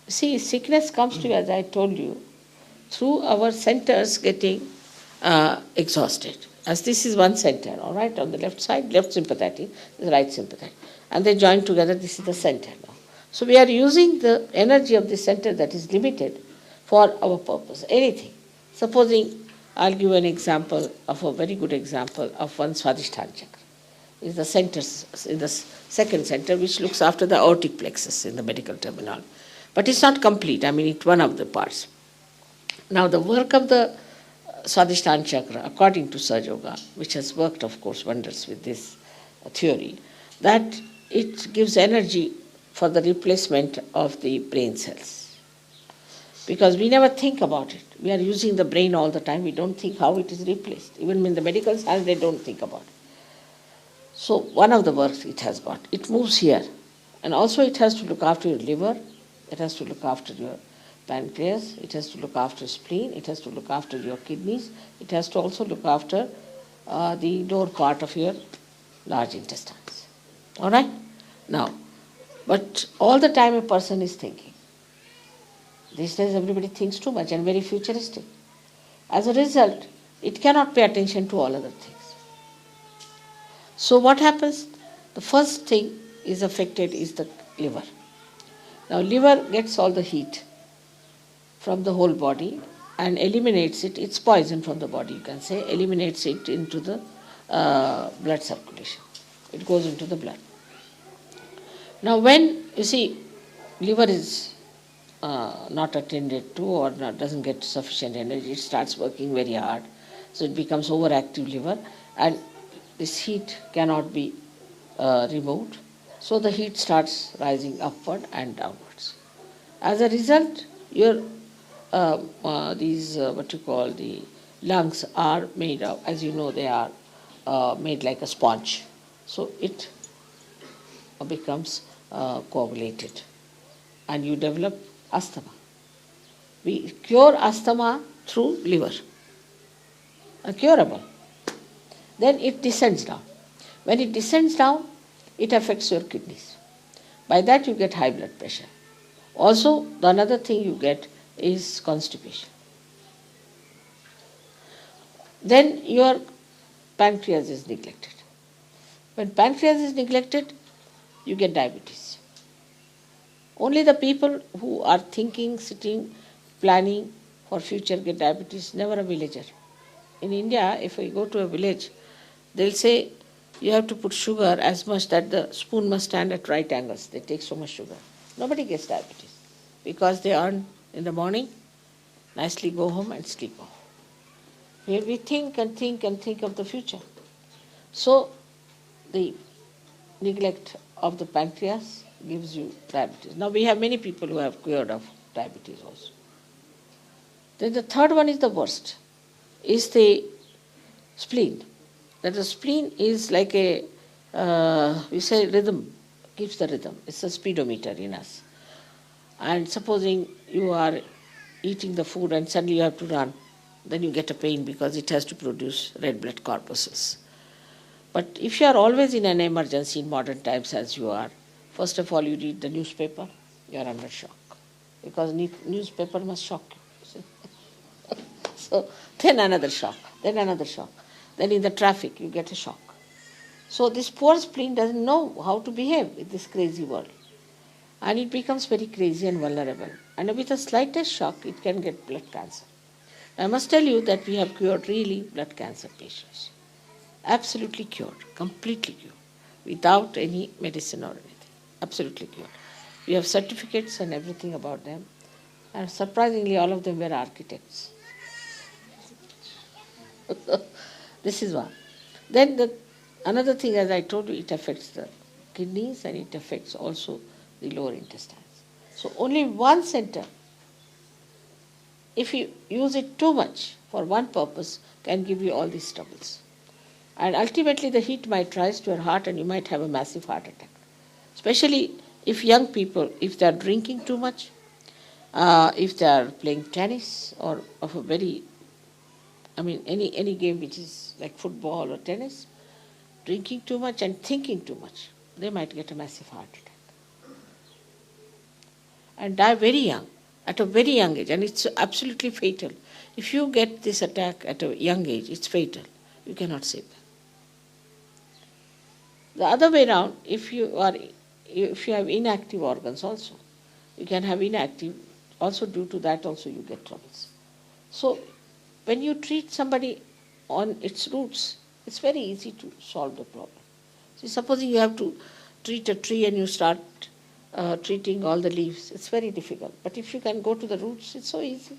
See, sickness comes to you, as I told you, through our centers getting exhausted. As this is one center, all right, on the left side, left sympathetic, the right sympathetic. And they join together, this is the center now. So we are using the energy of the center that is limited for our purpose, anything. Supposing, I'll give an example of a very good example of one Swadhisthana chakra. Is the center, in the second center, which looks after the aortic plexus in the medical terminology. But it's not complete, I mean, it's one of the parts. Now, the work of the Swadhisthana chakra, according to Sahaja Yoga, which has worked, of course, wonders with this theory, that it gives energy for the replacement of the brain cells. Because we never think about it. We are using the brain all the time. We don't think how it is replaced. Even in the medical science, they don't think about it. So one of the works it has got. It moves here. And also it has to look after your liver. It has to look after your pancreas. It has to look after spleen. It has to look after your kidneys. It has to also look after the lower part of your large intestines. All right? Now, but all the time a person is thinking. These days everybody thinks too much and very futuristic. As a result, it cannot pay attention to all other things. So what happens? The first thing is affected is the liver. Now liver gets all the heat from the whole body and eliminates it. It's poison from the body, you can say, eliminates it into the blood circulation. It goes into the blood. Now when, you see, liver is not attended to or doesn't get sufficient energy, it starts working very hard. So it becomes overactive liver and this heat cannot be removed. So the heat starts rising upward and downwards. As a result, your what you call the lungs are made of, as you know, they are made like a sponge. So it becomes coagulated and you develop asthma. We cure asthma through liver, curable. Then it descends down. When it descends down, it affects your kidneys. By that you get high blood pressure. Also, the another thing you get is constipation. Then your pancreas is neglected. When pancreas is neglected, you get diabetes. Only the people who are thinking, sitting, planning for future get diabetes, never a villager. In India, if we go to a village, they'll say you have to put sugar as much that the spoon must stand at right angles. They take so much sugar. Nobody gets diabetes because they earn in the morning, nicely go home and sleep off. Here we think and think and think of the future. So the neglect of the pancreas gives you diabetes. Now we have many people who have cured of diabetes also. Then the third one is the worst, is the spleen. That the spleen is like a, we say rhythm, keeps the rhythm. It's a speedometer in us. And supposing you are eating the food and suddenly you have to run, then you get a pain because it has to produce red blood corpuscles. But if you are always in an emergency in modern times as you are, first of all you read the newspaper, you are under shock. Because newspaper must shock you. So then another shock, then another shock. Then in the traffic you get a shock. So this poor spleen doesn't know how to behave in this crazy world. And it becomes very crazy and vulnerable. And with the slightest shock, it can get blood cancer. I must tell you that we have cured really blood cancer patients. Absolutely cured, completely cured, without any medicine or anything. Absolutely cured. We have certificates and everything about them. And surprisingly, all of them were architects. This is one. Then another thing, as I told you, it affects the kidneys and it affects also the lower intestines. So only one center, if you use it too much for one purpose, can give you all these troubles. And ultimately the heat might rise to your heart and you might have a massive heart attack. Especially if young people, if they are drinking too much, if they are playing tennis or of a very, any game which is like football or tennis, drinking too much and thinking too much, they might get a massive heart attack. and die very young, at a very young age, and it's absolutely fatal. If you get this attack at a young age, it's fatal. You cannot save them. The other way around, if you have inactive organs also, you can have inactive, also due to that also you get troubles. So when you treat somebody on its roots, it's very easy to solve the problem. See, supposing you have to treat a tree and you start treating all the leaves, it's very difficult. But if you can go to the roots, it's so easy.